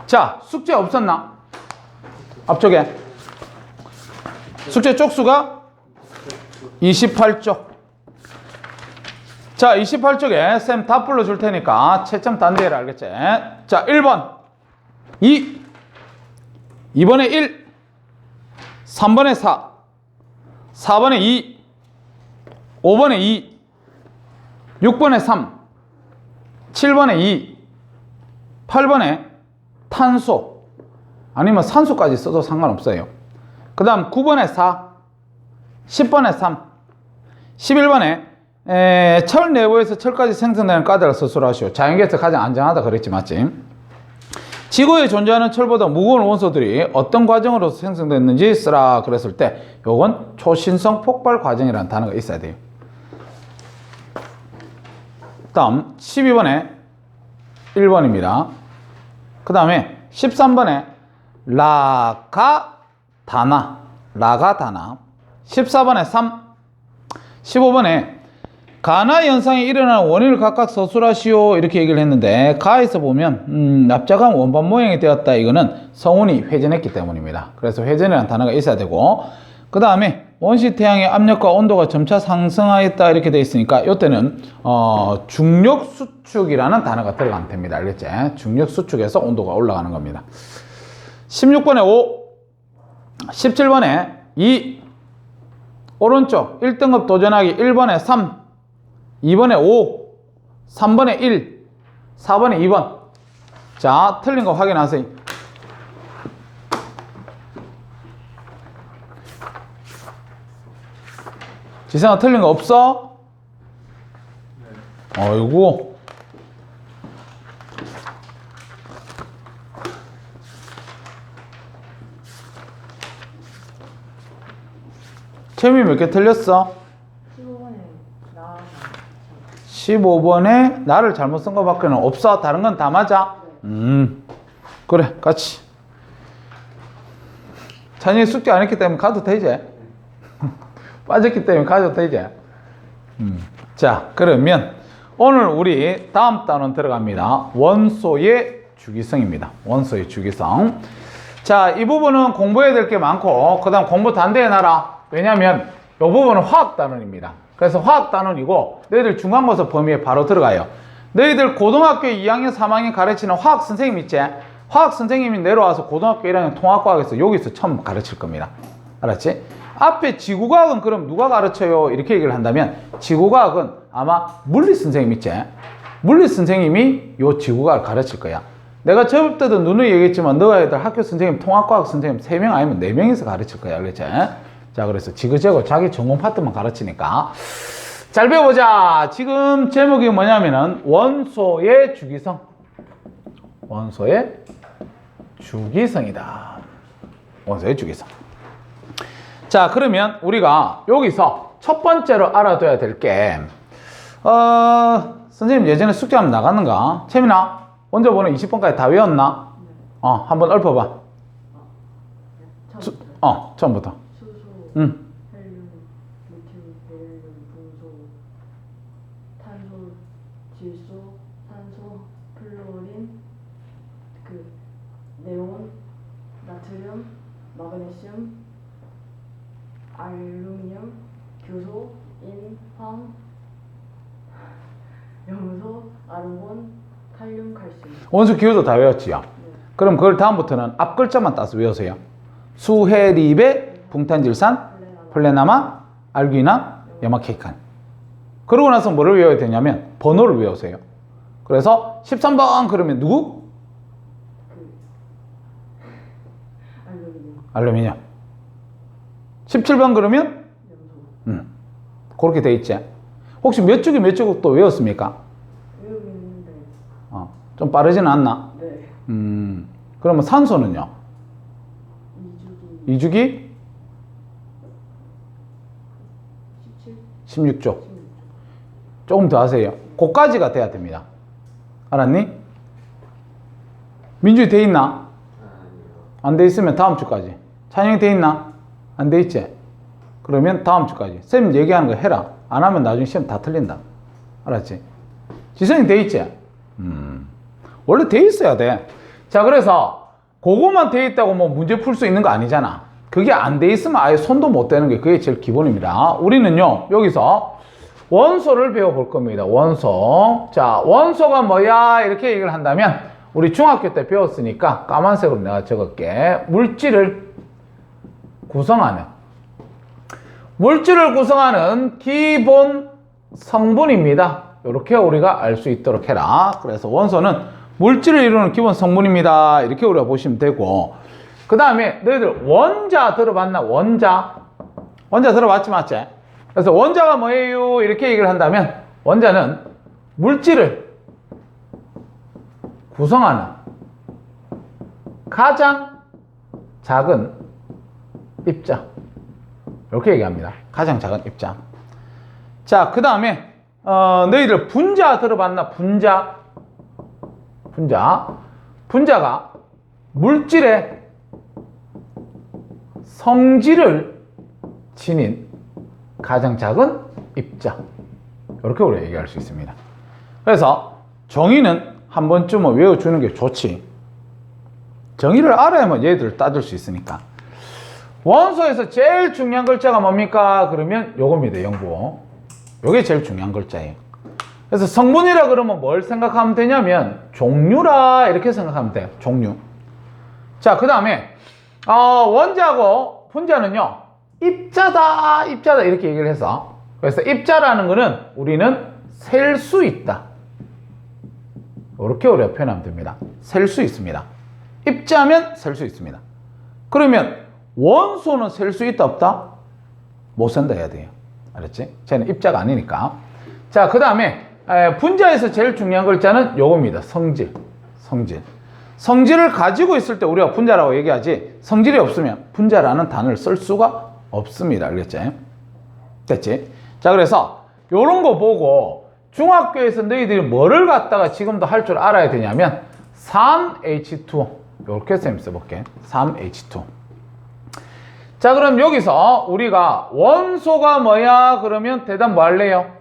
자, 숙제 없었나? 앞쪽에. 숙제 쪽수가 28쪽. 자, 28쪽에 쌤 다 불러줄 테니까 채점 단대를 알겠지? 자, 1번 2, 2번에 1, 3번에 4, 4번에 2, 5번에 2, 6번에 3, 7번에 2, 8번에 탄소 아니면 산소까지 써도 상관없어요. 그 다음 9번에 4, 10번에 3, 11번에 철 내부에서 철까지 생성되는 가드를 서술하시오. 자연계에서 가장 안전하다 그랬지, 맞지? 지구에 존재하는 철보다 무거운 원소들이 어떤 과정으로 생성됐는지 쓰라 그랬을 때 요건 초신성 폭발 과정이라는 단어가 있어야 돼요. 다음 12번에 1번입니다. 그 다음에 13번에 라가다나 14번에 3, 15번에 가나 현상이 일어나는 원인을 각각 서술하시오 이렇게 얘기를 했는데 가에서 보면 납작한 원반 모양이 되었다. 이거는 성운이 회전했기 때문입니다. 그래서 회전이라는 단어가 있어야 되고 그 다음에 원시 태양의 압력과 온도가 점차 상승하였다 이렇게 되어 있으니까 이때는 중력 수축이라는 단어가 들어가면 됩니다. 알겠지? 중력 수축에서 온도가 올라가는 겁니다. 16번에 5, 17번에 2, 오른쪽 1등급 도전하기 1번에 3, 2번에 5, 3번에 1, 4번에 2번. 자, 틀린 거 확인하세요. 지성아, 틀린 거 없어? 어이구. 채미 몇 개 틀렸어? 15번에 나를 잘못 쓴 거밖에는 없어. 다른 건 다 맞아? 그래, 같이. 찬이 숙제 안 했기 때문에 가도 되지? 빠졌기 때문에 가도 되지? 자, 그러면 오늘 우리 다음 단원 들어갑니다. 원소의 주기성입니다. 원소의 주기성. 자, 이 부분은 공부해야 될 게 많고 그 다음 공부 단대해놔라. 왜냐면 이 부분은 화학 단원입니다. 그래서 화학 단원이고 너희들 중간고사 범위에 바로 들어가요. 너희들 고등학교 2학년 3학년 가르치는 화학 선생님 있지? 화학 선생님이 내려와서 고등학교 1학년 통합과학에서 여기서 처음 가르칠 겁니다. 알았지? 앞에 지구과학은 그럼 누가 가르쳐요? 이렇게 얘기를 한다면 지구과학은 아마 물리 선생님 있지? 물리 선생님이 요 지구과학을 가르칠 거야. 내가 저번 때도 누누이 얘기했지만 너희들 학교 선생님, 통합과학 선생님 3명 아니면 4명이서 가르칠 거야. 알겠지? 자, 그래서 지그재그 자기 전공 파트만 가르치니까 잘 배워보자. 지금 제목이 뭐냐면은 원소의 주기성. 원소의 주기성이다. 원소의 주기성. 자, 그러면 우리가 여기서 첫 번째로 알아둬야 될 게 선생님 예전에 숙제 한번 나갔는가? 채민아, 먼저 보는 20번까지 다 외웠나? 한번 읊어봐. 처음부터. 헬륨, 리튬, 베릴륨, 분소, 탄소, 질소, 산소, 플루오린, 네온, 나트륨, 마그네슘, 알루미늄, 교소, 인, 황, 염소, 아르곤, 칼륨, 칼슘. 원소 기호도 다 외웠지요? 네. 그럼 그걸 다음부터는 앞 글자만 따서 외우세요. 수해립의 붕탄질산, 플레나마, 알귀나, 염화케이칸. 그러고 나서 뭐를 외워야 되냐면 번호를 외우세요. 그래서 13번 그러면 누구? 알루미늄. 17번 그러면? 그렇게 돼 있지. 혹시 몇 쪽이 몇 쪽 또 외웠습니까? 외우긴 했는데. 좀 빠르지는 않나? 네. 그러면 산소는요? 2주기. 2주기? 17? 16쪽. 조금 더 하세요. 그까지가 돼야 됩니다. 알았니? 민주이 돼 있나? 안 돼 있으면 다음 주까지. 찬영이 돼 있나? 안 돼 있지? 그러면 다음 주까지. 쌤 얘기하는 거 해라. 안 하면 나중에 시험 다 틀린다. 알았지? 지성이 돼 있지? 원래 돼 있어야 돼. 자, 자, 그래서 그거만 돼 있다고 뭐 문제 풀 수 있는 거 아니잖아. 그게 안 돼 있으면 아예 손도 못 대는 게 그게 제일 기본입니다. 우리는요, 여기서 원소를 배워볼 겁니다. 원소. 자, 원소가 뭐야? 이렇게 얘기를 한다면 우리 중학교 때 배웠으니까 까만색으로 내가 적을게. 물질을 구성하는 기본 성분입니다. 이렇게 우리가 알 수 있도록 해라. 그래서 원소는 물질을 이루는 기본 성분입니다. 이렇게 우리가 보시면 되고, 그 다음에 너희들 원자 들어봤나? 원자 들어봤지, 맞지? 그래서 원자가 뭐예요? 이렇게 얘기를 한다면 원자는 물질을 구성하는 가장 작은 입자, 이렇게 얘기합니다. 가장 작은 입자. 자, 그 다음에 너희들 분자 들어봤나? 분자가 물질의 성질을 지닌 가장 작은 입자, 이렇게 우리가 얘기할 수 있습니다. 그래서 정의는 한 번쯤은 외워주는 게 좋지. 정의를 알아야만 얘들을 따질 수 있으니까. 원소에서 제일 중요한 글자가 뭡니까? 그러면 요겁니다. 영부. 요게 제일 중요한 글자예요. 그래서 성분이라 그러면 뭘 생각하면 되냐면 종류라 이렇게 생각하면 돼요. 종류. 자, 그 다음에 원자하고 분자는요, 입자다 이렇게 얘기를 해서, 그래서 입자라는 거는 우리는 셀 수 있다, 이렇게 우리가 표현하면 됩니다. 셀 수 있습니다. 입자면 셀 수 있습니다. 그러면 원소는 셀 수 있다 없다? 못 센다 해야 돼요. 알았지? 쟤는 입자가 아니니까. 자, 그 다음에 분자에서 제일 중요한 글자는 요겁니다. 성질을 가지고 있을 때 우리가 분자라고 얘기하지, 성질이 없으면 분자라는 단어를 쓸 수가 없습니다. 알겠지? 됐지? 자, 그래서 요런 거 보고 중학교에서 너희들이 뭐를 갖다가 지금도 할 줄 알아야 되냐면 3H2O, 이렇게 쌤 써볼게. 3H2O. 자, 그럼 여기서 우리가 원소가 뭐야? 그러면 대답 뭐 할래요?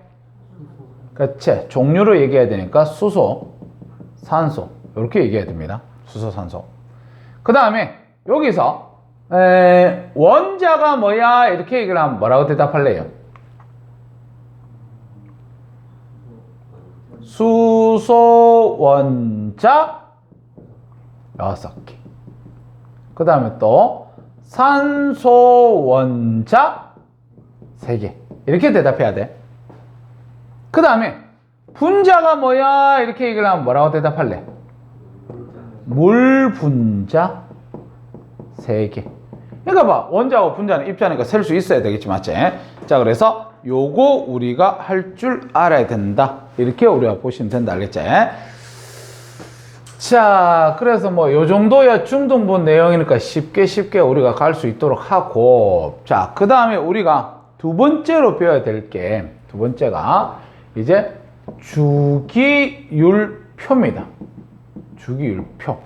그치, 종류로 얘기해야 되니까 수소, 산소, 이렇게 얘기해야 됩니다. 수소, 산소. 그 다음에 여기서 원자가 뭐야? 이렇게 얘기를 하면 뭐라고 대답할래요? 수소 원자 6개. 그 다음에 또 산소 원자 3개. 이렇게 대답해야 돼. 그 다음에 분자가 뭐야? 이렇게 얘기를 하면 뭐라고 대답할래? 물 분자 3개. 그러니까 봐, 원자하고 분자는 입자니까 셀 수 있어야 되겠지, 맞지? 자, 그래서 요거 우리가 할 줄 알아야 된다, 이렇게 우리가 보시면 된다. 알겠지? 자, 그래서 뭐 요 정도야 중등부 내용이니까 쉽게 우리가 갈 수 있도록 하고, 자, 그 다음에 우리가 두 번째로 배워야 될 게, 두 번째가 이제 주기율표입니다. 주기율표.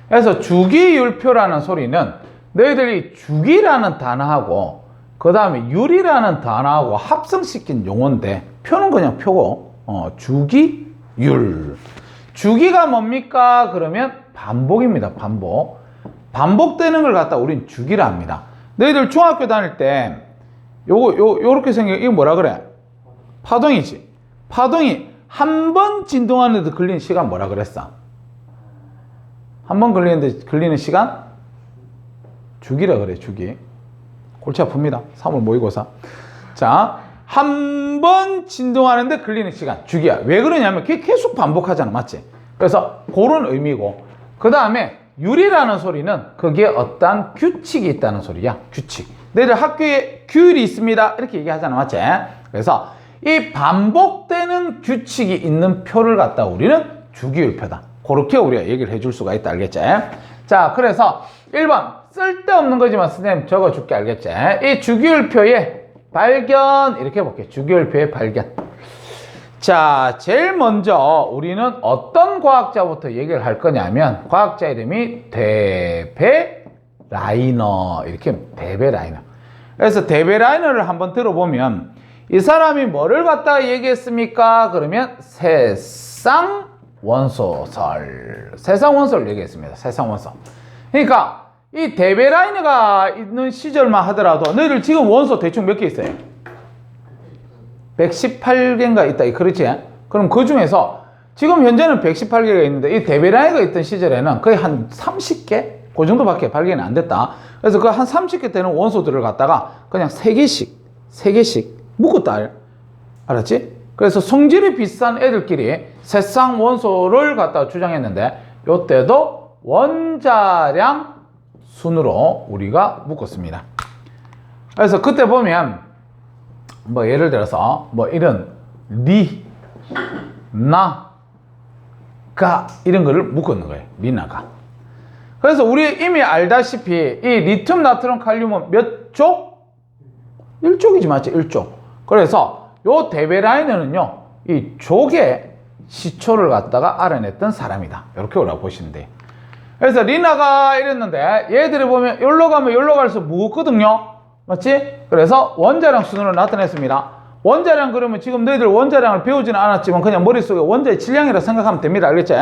그래서 주기율표라는 소리는 너희들이 주기라는 단어하고 그 다음에 율이라는 단어하고 합성시킨 용어인데, 표는 그냥 표고, 주기율. 주기가 뭡니까? 그러면 반복입니다. 반복되는 걸 갖다 우린 주기라 합니다. 너희들 중학교 다닐 때 요렇게 생긴, 이거 뭐라 그래? 파동이지. 파동이 한 번 진동하는데 걸리는 시간 뭐라 그랬어? 한 번 걸리는 시간? 주기라 그래, 주기. 골치 아픕니다. 3월 모의고사. 자, 한 번 진동하는데 걸리는 시간, 주기야. 왜 그러냐면 그게 계속 반복하잖아, 맞지? 그래서 그런 의미고, 그 다음에 율이라는 소리는 거기에 어떤 규칙이 있다는 소리야. 규칙. 너희들 학교에 규율이 있습니다, 이렇게 얘기하잖아, 맞지? 그래서 이 반복되는 규칙이 있는 표를 갖다 우리는 주기율표다, 그렇게 우리가 얘기를 해줄 수가 있다. 알겠지? 자, 그래서 1번 쓸데없는 거지만 선생님 적어줄게. 알겠지? 이 주기율표의 발견, 이렇게 해볼게. 주기율표의 발견. 자, 제일 먼저 우리는 어떤 과학자부터 얘기를 할 거냐면, 과학자 이름이 데베라이너, 이렇게 데베라이너. 그래서 데베라이너를 한번 들어보면 이 사람이 뭐를 갖다가 얘기했습니까? 그러면 세상 원소설. 세상 원소를 얘기했습니다. 세상 원소. 그러니까 이 데베라이너가 있는 시절만 하더라도 너희들 지금 원소 대충 몇 개 있어요? 118개인가 있다. 그렇지? 그럼 그 중에서 지금 현재는 118개가 있는데 이 데베라이너가 있던 시절에는 거의 한 30개? 그 정도밖에 발견이 안 됐다. 그래서 그 한 30개 되는 원소들을 갖다가 그냥 3개씩 묶었다. 알았지? 그래서 성질이 비슷한 애들끼리 세상 원소를 갖다가 주장했는데 이때도 원자량 순으로 우리가 묶었습니다. 그래서 그때 보면 뭐 예를 들어서 뭐 이런 리, 나, 가 이런 거를 묶었는 거예요. 리나가. 그래서 우리 이미 알다시피 이 리튬, 나트륨, 칼륨은 몇 쪽? 1쪽이지 맞지? 1쪽. 그래서 요 데베라이너는요 이 족의 시초를 갖다가 알아냈던 사람이다. 이렇게 우리가 보시면 돼요. 그래서 리나가 이랬는데 얘들이 보면 여기로 가면 여기로 갈수록 무겁거든요. 맞지? 그래서 원자량 순으로 나타냈습니다. 원자량 그러면 지금 너희들 원자량을 배우지는 않았지만 그냥 머릿속에 원자의 질량이라 생각하면 됩니다. 알겠지?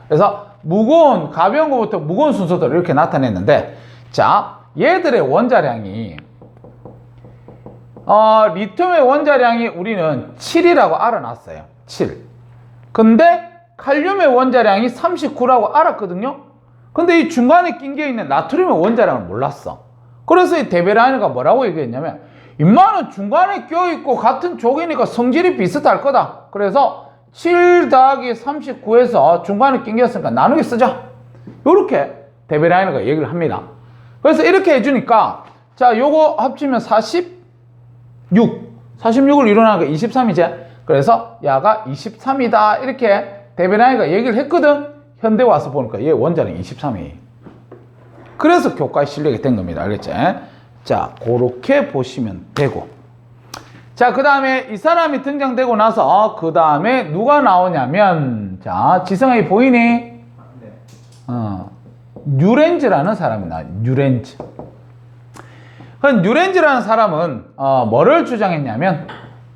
그래서 무거운, 가벼운 것부터 무거운 순서대로 이렇게 나타냈는데 자, 얘들의 원자량이 리튬의 원자량이 우리는 7이라고 알아놨어요. 7. 근데 칼륨의 원자량이 39라고 알았거든요. 근데 이 중간에 낀 게 있는 나트륨의 원자량을 몰랐어. 그래서 이 데베라이너가 뭐라고 얘기했냐면 인마는 중간에 껴있고 같은 족이니까 성질이 비슷할 거다. 그래서 7 더하기 39에서 중간에 낀 게 있으니까 나누기 쓰자. 요렇게 데베라이너가 얘기를 합니다. 그래서 이렇게 해주니까 자, 요거 합치면 46을 이루나니까 23이지. 그래서 야가 23이다. 이렇게 데베라이너가 얘기를 했거든. 현대 와서 보니까 얘 원자량 23이에요. 그래서 교과에 실력이 된 겁니다. 알겠지? 자, 그렇게 보시면 되고. 자, 그 다음에 이 사람이 등장되고 나서 그 다음에 누가 나오냐면 자, 지성이 보이니? 네. 뉴렌즈라는 사람이 나와요. 뉴렌즈. 뉴렌즈라는 사람은 뭐를 주장했냐면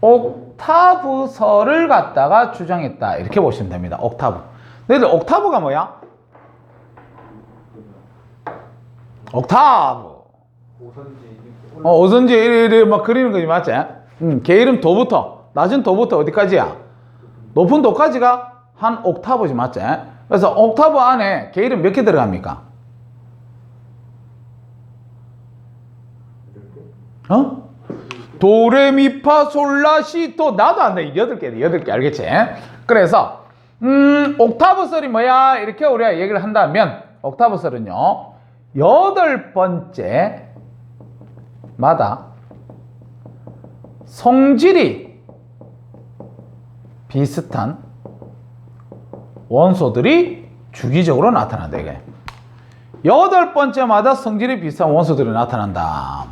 옥타브설을 갖다가 주장했다. 이렇게 보시면 됩니다. 옥타브. 너희들 옥타브가 뭐야? 옥타브. 오선지 이리 막 그리는 거지 맞지? 걔 이름 도부터 낮은 도부터 어디까지야? 높은 도까지가 한 옥타브지 맞지? 그래서 옥타브 안에 걔 이름 몇 개 들어갑니까? 도레미파솔라시도 나도 안 돼. 8개 알겠지? 그래서 옥타브설이 뭐야? 이렇게 우리가 얘기를 한다면 옥타브설은요 8번째 마다 성질이 비슷한 원소들이 주기적으로 나타난다. 이게 8번째마다 성질이 비슷한 원소들이 나타난다.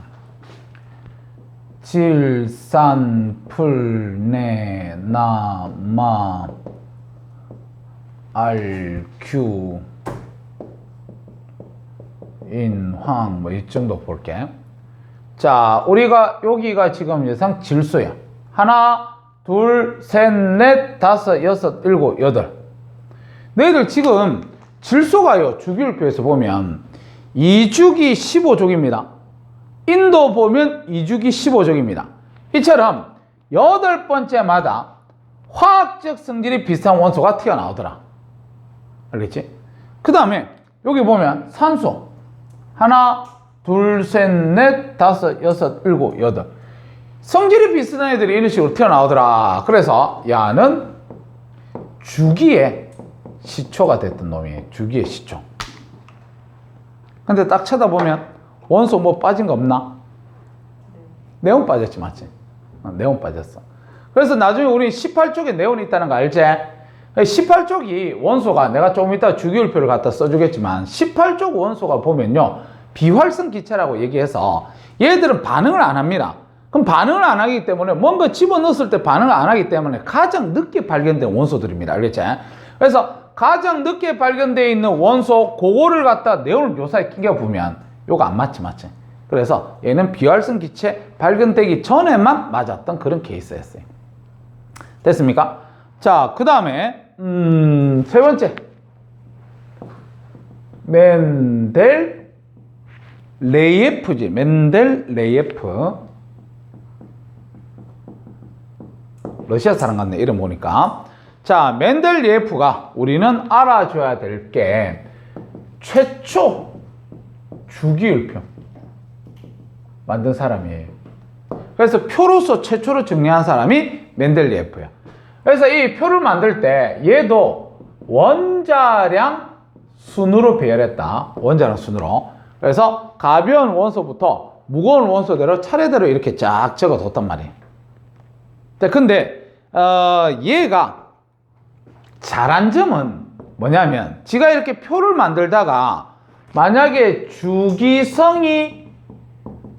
질, 산, 풀, 내, 나, 마, 알, 규, 인, 황, 뭐 이 정도 볼게. 자, 우리가 여기가 지금 예상 질소야. 하나, 둘, 셋, 넷, 다섯, 여섯, 일곱, 여덟. 너희들 지금 질소가요, 주기율표에서 보면 2주기 15족입니다. 인도 보면 2주기 15족입니다. 이처럼 8번째마다 화학적 성질이 비슷한 원소가 튀어나오더라. 알겠지? 그 다음에 여기 보면 산소. 하나, 둘, 셋, 넷, 다섯, 여섯, 일곱, 여덟. 성질이 비슷한 애들이 이런 식으로 튀어나오더라. 그래서 야는 주기의 시초가 됐던 놈이에요. 주기의 시초. 근데 딱 쳐다보면 원소 뭐 빠진 거 없나? 네온 빠졌지 맞지? 네온 빠졌어. 그래서 나중에 우리 18쪽에 네온이 있다는 거 알지? 18쪽이 원소가 내가 조금 이따 주기율표를 갖다 써주겠지만 18쪽 원소가 보면요 비활성 기체라고 얘기해서 얘들은 반응을 안 합니다. 그럼 반응을 안 하기 때문에 뭔가 집어넣었을 때 반응을 안 하기 때문에 가장 늦게 발견된 원소들입니다. 알겠지? 그래서 가장 늦게 발견되어 있는 원소 그거를 갖다 네온을 묘사에 끼겨 보면 요거 안 맞지 맞지? 그래서 얘는 비활성 기체 발견되기 전에만 맞았던 그런 케이스였어요. 됐습니까? 자, 그 다음에 세 번째. 멘델레예프지. 멘델레예프. 러시아 사람 같네, 이름 보니까. 자, 멘델레예프가 우리는 알아줘야 될 게 최초 주기율표 만든 사람이에요. 그래서 표로서 최초로 정리한 사람이 멘델레예프야. 그래서 이 표를 만들 때 얘도 원자량 순으로 배열했다. 원자량 순으로. 그래서 가벼운 원소부터 무거운 원소대로 차례대로 이렇게 쫙 적어뒀단 말이에요. 근데 얘가 잘한 점은 뭐냐면 지가 이렇게 표를 만들다가 만약에 주기성이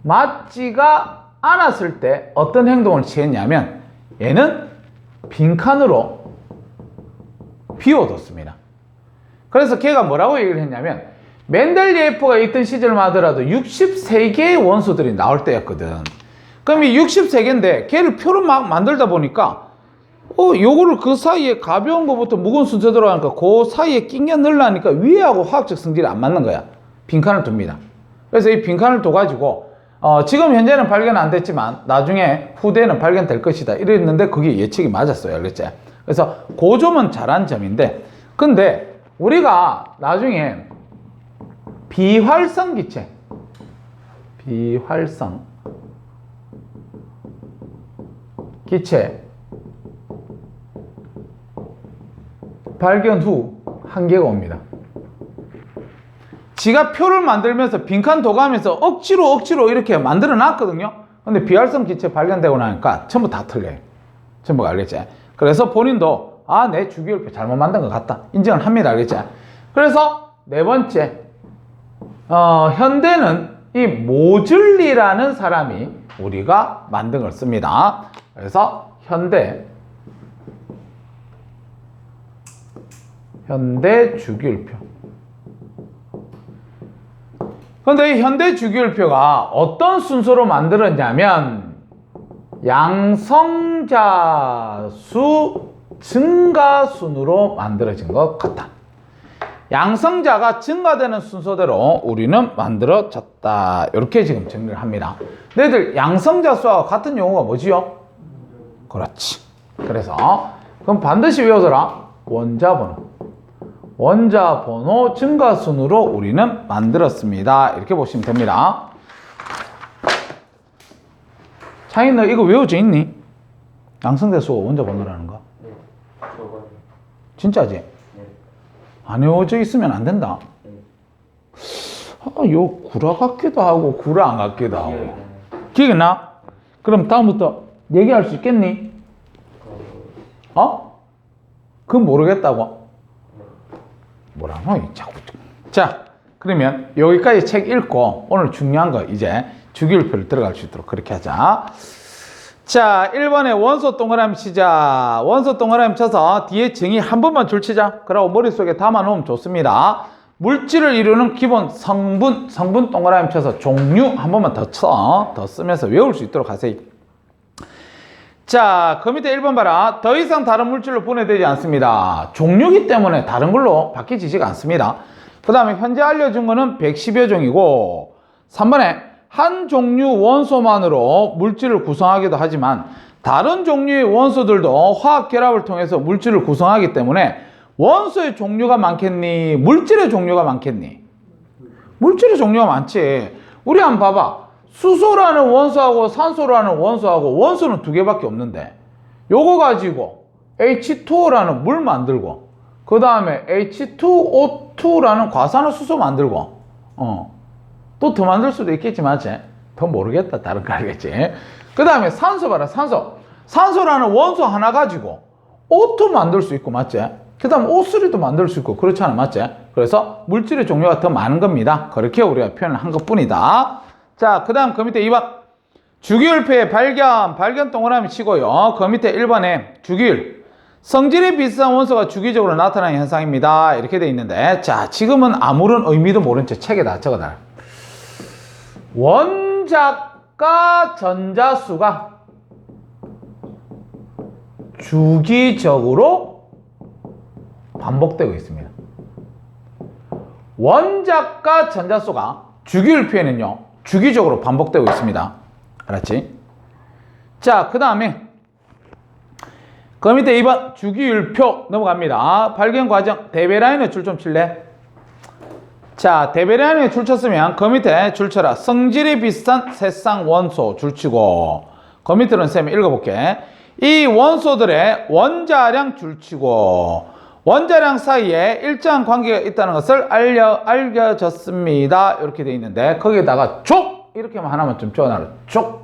맞지가 않았을 때 어떤 행동을 취했냐면 얘는 빈칸으로 비워뒀습니다. 그래서 걔가 뭐라고 얘기를 했냐면 멘델리예프가 있던 시절만 하더라도 63개의 원소들이 나올 때였거든. 그럼 이 63개인데 걔를 표를 막 만들다 보니까 요거를 그 사이에 가벼운 거부터 무거운 순서대로 하니까 그 사이에 낑겨 넣으려니까 위하고 화학적 성질이 안 맞는 거야. 빈칸을 둡니다. 그래서 이 빈칸을 둬가지고 지금 현재는 발견 안 됐지만 나중에 후대에는 발견될 것이다 이랬는데 그게 예측이 맞았어요. 알겠지? 그래서 그 점은 잘한 점인데 근데 우리가 나중에 비활성 기체 발견 후 한계가 옵니다. 지가 표를 만들면서 빈칸 도가면서 억지로 이렇게 만들어 놨거든요. 근데 비활성 기체 발견되고 나니까 전부 다 틀려요. 전부 알겠지? 그래서 본인도 내 주기율표 잘못 만든 것 같다 인정을 합니다. 알겠지? 그래서 네 번째, 현대는 이 모즐리라는 사람이 우리가 만든 걸 씁니다. 그래서 현대 주기율표. 그런데 이 현대 주기율표가 어떤 순서로 만들었냐면 양성자수 증가순으로 만들어진 것 같다. 양성자가 증가되는 순서대로 우리는 만들어졌다. 이렇게 지금 정리를 합니다. 너희들 양성자 수와 같은 용어가 뭐지요? 그렇지. 그래서 그럼 반드시 외워둬라. 원자번호 증가순으로 우리는 만들었습니다. 이렇게 보시면 됩니다. 창희 너 이거 외워져 있니? 양성자 수가 원자번호라는 거? 네. 저거요. 진짜지? 네. 안 외워져 있으면 안 된다. 네. 요 구라 같기도 하고 구라 안 같기도 하고. 기억이 나요. 기억이 나? 그럼 다음부터 얘기할 수 있겠니? 그건 모르겠다고? 뭐라노? 자꾸. 자, 그러면 여기까지 책 읽고 오늘 중요한 거 이제 주기율표를 들어갈 수 있도록 그렇게 하자. 자, 1번에 원소 동그라미 치자. 원소 동그라미 쳐서 뒤에 정의 한 번만 줄치자. 그러고 머릿속에 담아놓으면 좋습니다. 물질을 이루는 기본 성분 동그라미 쳐서 종류 한 번만 더 쓰면서 외울 수 있도록 하세요. 자, 그 밑에 1번 봐라. 더 이상 다른 물질로 분해되지 않습니다. 종류이기 때문에 다른 걸로 바뀌지가 않습니다. 그 다음에 현재 알려준 거는 110여 종이고 3번에 한 종류 원소만으로 물질을 구성하기도 하지만 다른 종류의 원소들도 화학 결합을 통해서 물질을 구성하기 때문에 원소의 종류가 많겠니? 물질의 종류가 많겠니? 물질의 종류가 많지. 우리 한번 봐봐. 수소라는 원소하고 산소라는 원소하고 원소는 두 개밖에 없는데 요거 가지고 H2O라는 물 만들고 그 다음에 H2O2라는 과산화수소 만들고 또 더 만들 수도 있겠지만 더 모르겠다. 다른 거 알겠지? 그 다음에 산소 봐라. 산소라는 원소 하나 가지고 O2 만들 수 있고 맞지? 그 다음 O3도 만들 수 있고 그렇잖아. 맞지? 그래서 물질의 종류가 더 많은 겁니다. 그렇게 우리가 표현을 한 것 뿐이다. 자, 그 다음 그 밑에 2번 주기율표의 발견 동그라미 치고요. 그 밑에 1번에 주기율 성질이 비슷한 원소가 주기적으로 나타나는 현상입니다. 이렇게 돼 있는데 자, 지금은 아무런 의미도 모른 채 책에다 적어놔라. 원자과 전자수가 주기적으로 반복되고 있습니다. 원자과 전자수가 주기율표에는요, 주기적으로 반복되고 있습니다. 알았지? 자, 그 다음에 그 밑에 2번 주기율표 넘어갑니다. 발견 과정 대배라인에 줄 좀 칠래? 자, 대배라인에 줄 쳤으면 그 밑에 줄 쳐라. 성질이 비슷한 세쌍 원소 줄 치고, 그 밑에는 쌤이 읽어볼게. 이 원소들의 원자량 줄 치고, 원자량 사이에 일정한 관계가 있다는 것을 알려졌습니다. 이렇게 되어 있는데, 거기에다가 족! 이렇게만 하나만 좀 적어놔라. 족!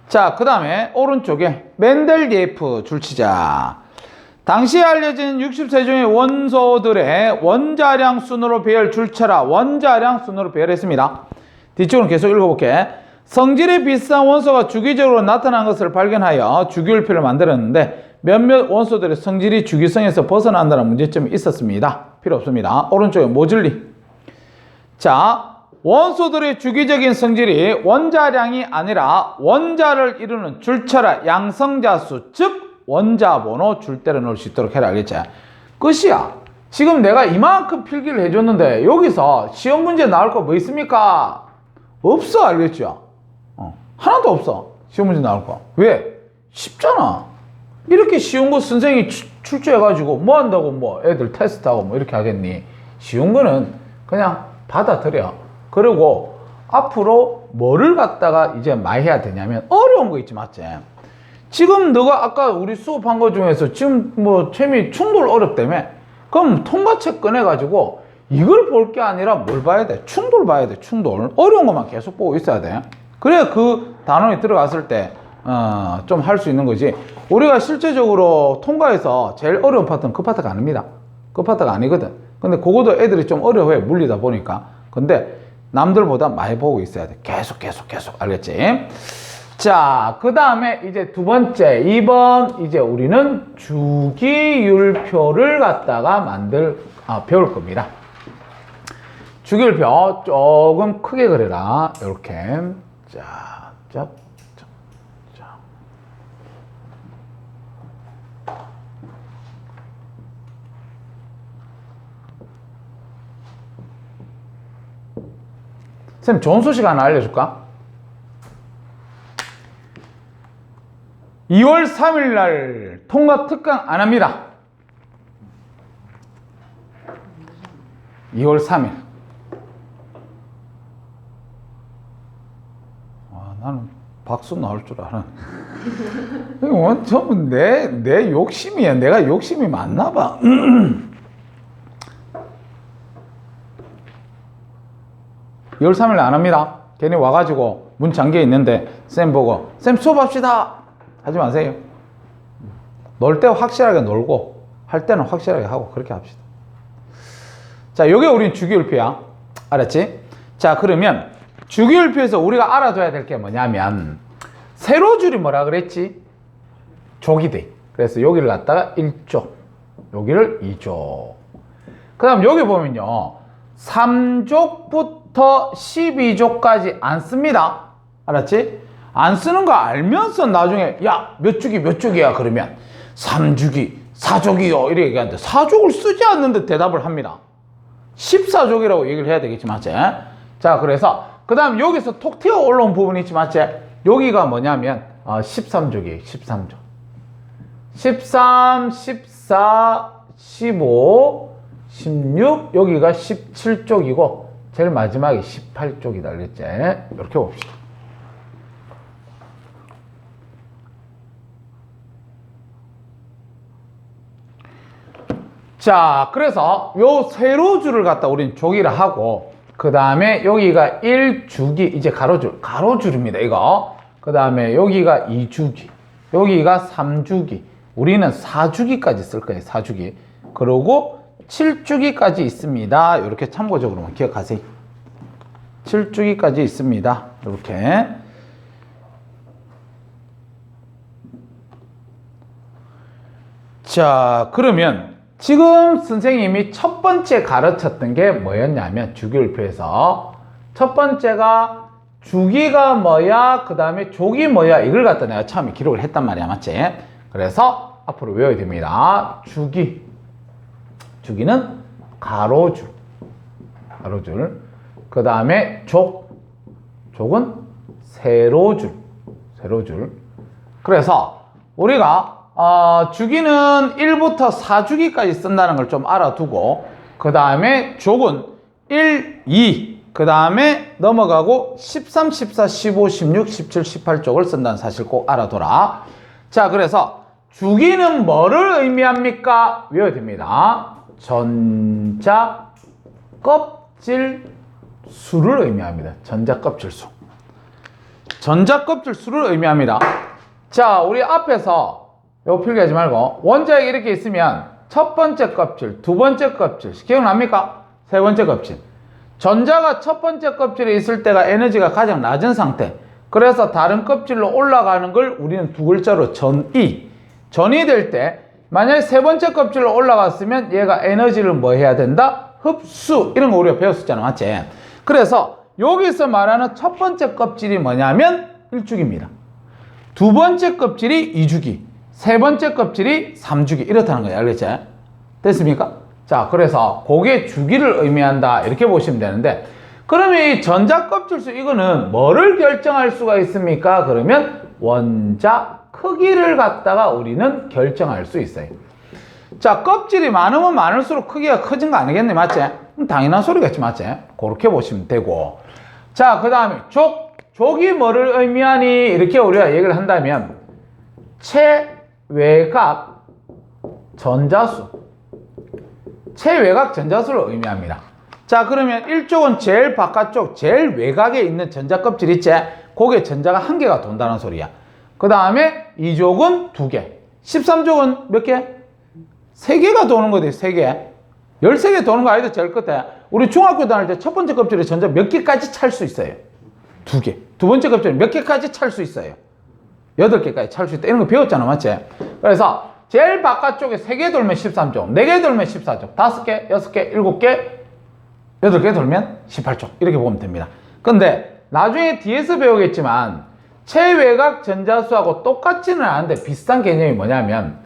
자, 그 다음에 오른쪽에 멘델리에프 줄치자. 당시에 알려진 60세종의 원소들의 원자량 순으로 배열 줄쳐라. 원자량 순으로 배열했습니다. 뒤쪽으로 계속 읽어볼게. 성질이 비슷한 원소가 주기적으로 나타난 것을 발견하여 주기율표를 만들었는데 몇몇 원소들의 성질이 주기성에서 벗어난다는 문제점이 있었습니다. 필요 없습니다. 오른쪽에 모질리. 자, 원소들의 주기적인 성질이 원자량이 아니라 원자를 이루는 줄쳐라 양성자수, 즉 원자 번호 줄 때려 넣을 수 있도록 해라. 알겠지? 끝이야. 지금 내가 이만큼 필기를 해줬는데 여기서 시험 문제 나올 거 뭐 있습니까? 없어. 알겠죠? 하나도 없어. 시험 문제 나올 거. 왜? 쉽잖아. 이렇게 쉬운 거 선생님이 출제해가지고 뭐 한다고 뭐 애들 테스트하고 뭐 이렇게 하겠니? 쉬운 거는 그냥 받아들여. 그리고 앞으로 뭐를 갖다가 이제 많이 해야 되냐면 어려운 거 있지, 맞지? 지금 너가 아까 우리 수업한 거 중에서 지금 뭐 쌤이 충돌 어렵다며? 그럼 통과책 꺼내가지고 이걸 볼 게 아니라 뭘 봐야 돼? 충돌 봐야 돼. 충돌. 어려운 것만 계속 보고 있어야 돼. 그래야 그 단원이 들어갔을 때 좀 할 수 있는 거지. 우리가 실제적으로 통과해서 제일 어려운 파트는 그 파트가 아닙니다. 그 파트가 아니거든. 근데 그것도 애들이 좀 어려워해. 물리다 보니까. 근데 남들보다 많이 보고 있어야 돼. 계속. 알겠지? 자, 그 다음에 이제 두 번째, 2번, 이제 우리는 주기율표를 갖다가 배울 겁니다. 주기율표 조금 크게 그려라. 이렇게. 자. 선생님, 좋은 소식 하나 알려줄까? 2월 3일 날 통과 특강 안 합니다. 2월 3일. 나는 박수 나올 줄 알아. 이거 전부 내 욕심이야. 내가 욕심이 많나 봐. 2월 3일 안 합니다. 괜히 와가지고 문 잠겨 있는데 쌤 보고 쌤 수업합시다 하지 마세요. 놀 때 확실하게 놀고 할 때는 확실하게 하고 그렇게 합시다. 자, 요게 우린 주기율표야. 알았지? 자, 그러면 주기율표에서 우리가 알아둬야 될 게 뭐냐면 세로줄이 뭐라 그랬지? 족이 돼. 그래서 여기를 갖다가 1족, 여기를 2족. 그 다음 여기 보면요, 3족부터 12족까지 안 씁니다. 알았지? 안 쓰는 거 알면서 나중에 야, 몇 주기야 그러면 3주기 4족이요 이렇게 얘기하는데 4족을 쓰지 않는데 대답을 합니다. 14족이라고 얘기를 해야 되겠지, 맞지? 자, 그래서 그 다음 여기서 톡 튀어 올라온 부분이 있지, 맞지? 여기가 뭐냐면 13족이에요. 13족. 13, 14, 15, 16, 여기가 17쪽이고 제일 마지막에 18쪽이다. 그랬지? 이렇게 봅시다. 자, 그래서 요 세로줄을 갖다 우린 조기를 하고 그 다음에 여기가 1주기, 이제 가로줄입니다. 이거. 그 다음에 여기가 2주기, 여기가 3주기, 우리는 4주기까지 쓸 거예요. 4주기. 그리고 7주기까지 있습니다. 이렇게 참고적으로만 기억하세요. 7주기까지 있습니다. 이렇게. 자, 그러면 지금 선생님이 첫 번째 가르쳤던 게 뭐였냐면 주기율표에서 첫 번째가 주기가 뭐야, 그 다음에 족이 뭐야, 이걸 갖다 내가 처음에 기록을 했단 말이야. 맞지? 그래서 앞으로 외워야 됩니다. 주기, 주기는 가로줄. 가로줄. 그 다음에 족은 세로줄. 세로줄. 그래서 우리가 주기는 1부터 4주기까지 쓴다는 걸 좀 알아두고, 그 다음에 족은 1, 2, 그 다음에 넘어가고 13, 14, 15, 16, 17, 18쪽을 쓴다는 사실 꼭 알아둬라. 자, 그래서 주기는 뭐를 의미합니까? 외워야 됩니다. 전자 껍질 수를 의미합니다. 전자 껍질 수. 전자 껍질 수를 의미합니다. 자, 우리 앞에서 이거 필기하지 말고 원자핵이 이렇게 있으면 첫 번째 껍질, 두 번째 껍질 기억납니까? 세 번째 껍질. 전자가 첫 번째 껍질에 있을 때가 에너지가 가장 낮은 상태. 그래서 다른 껍질로 올라가는 걸 우리는 두 글자로 전이. 전이 될 때 만약에 세 번째 껍질로 올라갔으면 얘가 에너지를 뭐 해야 된다? 흡수. 이런 거 우리가 배웠었잖아. 맞지? 그래서 여기서 말하는 첫 번째 껍질이 뭐냐면 1주기입니다. 두 번째 껍질이 2주기. 세 번째 껍질이 3주기. 이렇다는 거예요. 알겠지? 됐습니까? 자, 그래서 그게 주기를 의미한다. 이렇게 보시면 되는데, 그러면 이 전자 껍질수 이거는 뭐를 결정할 수가 있습니까? 그러면 원자 크기를 갖다가 우리는 결정할 수 있어요. 자, 껍질이 많으면 많을수록 크기가 커진 거 아니겠네. 맞지? 당연한 소리겠지. 맞지? 그렇게 보시면 되고. 자, 그 다음에 족이 뭐를 의미하니? 이렇게 우리가 얘기를 한다면 체외각 전자수. 체외각 전자수를 의미합니다. 자, 그러면 1족은 제일 바깥쪽, 제일 외곽에 있는 전자 껍질 있지? 거기에 전자가 한 개가 돈다는 소리야. 그 다음에 2족은 2개. 13족은 몇 개? 3개가 도는 거지, 3개. 13개 도는 거 아니다, 제일 끝에. 우리 중학교 다닐 때 첫 번째 껍질에 전자 몇 개까지 찰 수 있어요? 2개. 두 번째 껍질에 몇 개까지 찰 수 있어요? 8개까지 찰 수 있다. 이런 거 배웠잖아, 맞지? 그래서 제일 바깥쪽에 3개 돌면 13쪽, 4개 돌면 14쪽, 5개, 6개, 7개, 8개 돌면 18쪽. 이렇게 보면 됩니다. 근데 나중에 뒤에서 배우겠지만 체외각 전자수하고 똑같지는 않은데 비슷한 개념이 뭐냐면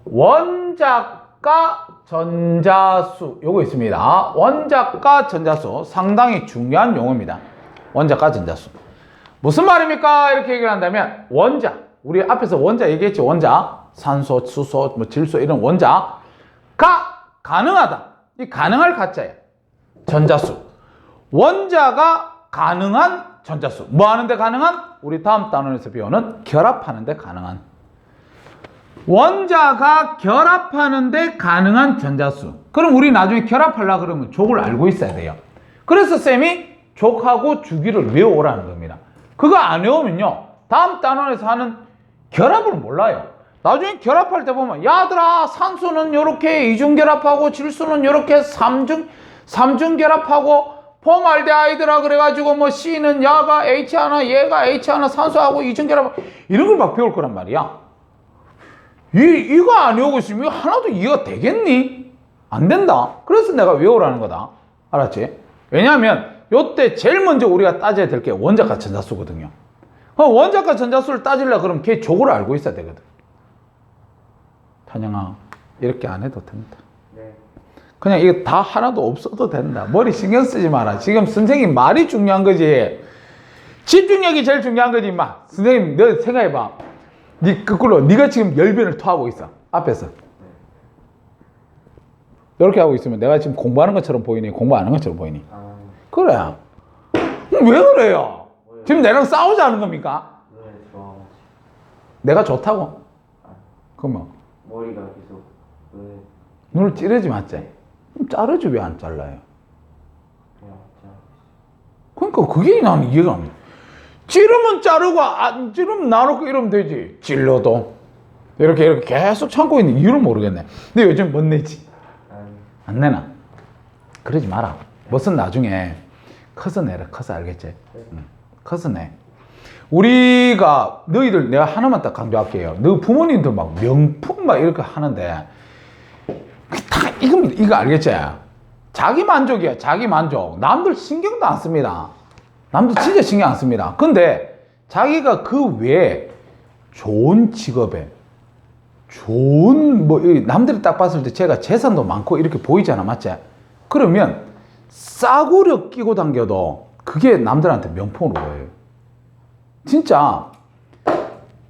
원자가 전자수, 요거 있습니다. 원자가 전자수 상당히 중요한 용어입니다. 원자가 전자수. 무슨 말입니까? 이렇게 얘기를 한다면 원자, 우리 앞에서 원자 얘기했죠. 원자, 산소, 수소, 뭐 질소 이런 원자가 가능하다. 이 가능할 가짜예요. 전자수. 원자가 가능한 전자수. 뭐 하는데 가능한? 우리 다음 단원에서 배우는 결합하는데 가능한. 원자가 결합하는데 가능한 전자수. 그럼 우리 나중에 결합하려고 그러면 족을 알고 있어야 돼요. 그래서 쌤이 족하고 주기를 외워오라는 겁니다. 그거 안 외우면요, 다음 단원에서 하는 결합을 몰라요. 나중에 결합할 때 보면 야들아 산소는 요렇게 이중결합하고 질소는 요렇게 삼중결합하고 포말데하이드라 그래가지고 뭐 C는 야가 H 하나 얘가 H 하나 산소하고 이중결합, 이런 걸 막 배울 거란 말이야. 이거 안 외우고 있으면 이거 하나도 이해가 되겠니? 안 된다. 그래서 내가 외우라는 거다. 알았지? 왜냐하면 요때 제일 먼저 우리가 따져야 될 게 원자가 전자수거든요. 원자가 전자수를 따지려고 그러면 걔 족을 알고 있어야 되거든. 탄영아, 이렇게 안 해도 된다. 네. 그냥 이거 다 하나도 없어도 된다. 머리 신경 쓰지 마라. 지금 선생님 말이 중요한 거지. 집중력이 제일 중요한 거지, 임마. 선생님, 너 생각해봐. 네 거꾸로 네가 지금 열변을 토하고 있어. 앞에서. 이렇게 하고 있으면 내가 지금 공부하는 것처럼 보이니? 공부 안 하는 것처럼 보이니? 그래. 왜 그래요? 지금 내랑 싸우자는 겁니까? 네, 좋아. 내가 좋다고? 그러면 머리가 계속 네, 눈을 찌르지 맞지? 그럼 자르지 왜 안 잘라요? 그냥 진짜 그러니까 그게 나는 이해가 안 돼. 찌르면 자르고 안 찌르면 놔놓고 이러면 되지. 찔러도 이렇게 계속 참고 있는 이유를 모르겠네. 근데 요즘 못 내지? 안 내나? 그러지 마라. 무슨 나중에 커서 내라. 커서 알겠지? 응. 커서 내. 우리가 너희들 내가 하나만 딱 강조할게요. 너 부모님들 막 명품 막 이렇게 하는데 다 이거 알겠지? 자기 만족이야. 자기 만족. 남들 신경도 안 씁니다. 남들 진짜 신경 안 씁니다. 근데 자기가 그 외에 좋은 직업에 좋은 뭐 남들이 딱 봤을 때 제가 재산도 많고 이렇게 보이잖아, 맞지? 그러면 싸구려 끼고 다녀도 그게 남들한테 명품으로 보여요. 진짜